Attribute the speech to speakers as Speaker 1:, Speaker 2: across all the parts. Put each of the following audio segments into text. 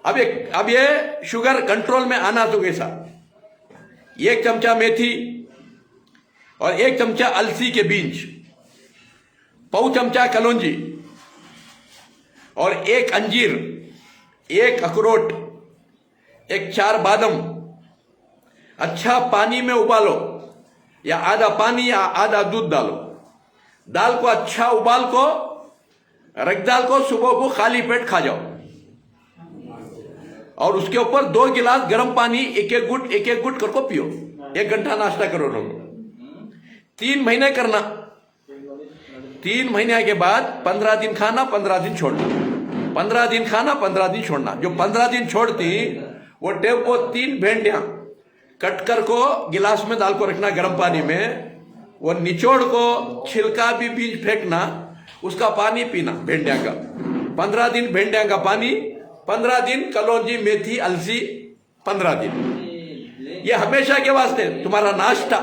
Speaker 1: अब ये sugar control में आना तो कैसा, 1 चमचा मेथी और 1 चमचा अलसी के बीज, पौ चमचा कलौंजी और 1 अंजीर, 1 अखरोट, 1 4 बादाम अच्छा पानी में उबालो, या आधा पानी या आधा दूध डालो। दाल को अच्छा उबाल को रख दाल को सुबह को खाली पेट खा जाओ, और उसके ऊपर 2 गिलास गर्म पानी एक एक गुट करको पियो। 1 घंटा नाश्ता करो लोग। 3 महीने करना। 3 महीने के बाद 15 दिन खाना, 15 दिन छोड़ना, 15 दिन खाना, 15 दिन छोड़ना। जो 15 दिन छोड़ती वो टेप को 3 भेंडियां कट कर को गिलास में डाल को रखना गर्म पानी में, वो निचोड़ को छिलका भी बीज फेंकना, उसका पानी पीना भेंडिया का। 15 दिन भेंडिया का पानी, 15 दिन कलौंजी मेथी अलसी, 15 दिन। ये हमेशा के वास्ते तुम्हारा नाश्ता,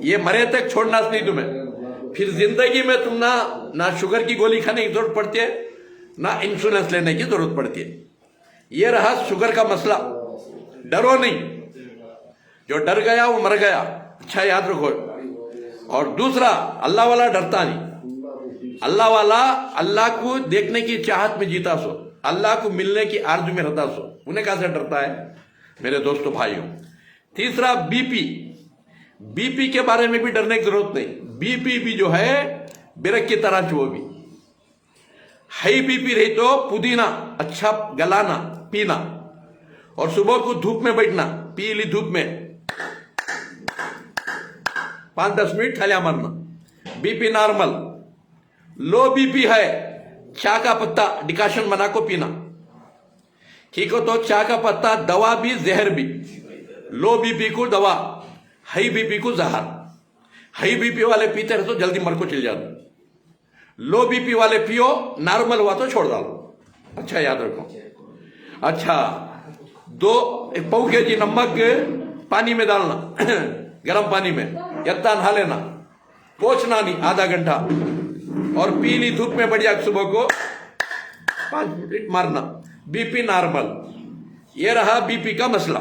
Speaker 1: ये मरे तक छोड़ना नहीं तुम्हें। फिर जिंदगी में तुम ना शुगर की गोली खाने की जरूरत पड़ती है, ना इंश्योरेंस लेने की जरूरत पड़ती है। ये रहा शुगर का मसला। डरो नहीं, जो डर गया वो मर गया, अच्छा याद रखो। और दूसरा, अल्लाह वाला डरता नहीं। अल्लाह वाला अल्लाह को देखने की चाहत में जीता सो, अल्लाह को मिलने की आरज़ू में रहता सो, उन्हें कहां से डरता है मेरे दोस्तों भाइयों। तीसरा, बीपी के बारे में भी डरने की जरूरत नहीं। बीपी भी जो है बिरक की तरह जो भी हाई बीपी रही तो पुदीना अच्छा गलाना पीना, और सुबह को धूप में बैठना, पीली धूप में 5-10 मिनट खालिया मारना। BP normal. लो बीपी है, चाय का पत्ता डिकाशन बना को पीना, ठीक हो। तो चाय का पत्ता दवा भी जहर भी। लो बीपी को दवा, हाई बीपी को जहर। हाई बीपी वाले पीते रहे तो जल्दी मर को चल जाते, लो बीपी वाले पियो, नॉर्मल हुआ तो छोड़ डालो। अच्छा याद रखो। अच्छा, 2 पौ केजी नमक पानी में डालना गर्म पानी में, यत्ता नहा लेना, पोछना नहीं आधा घंटा, और पीली धूप में बढ़िया सुबह को 5 मिनट मारना। BP normal. ये रहा बीपी का मसला।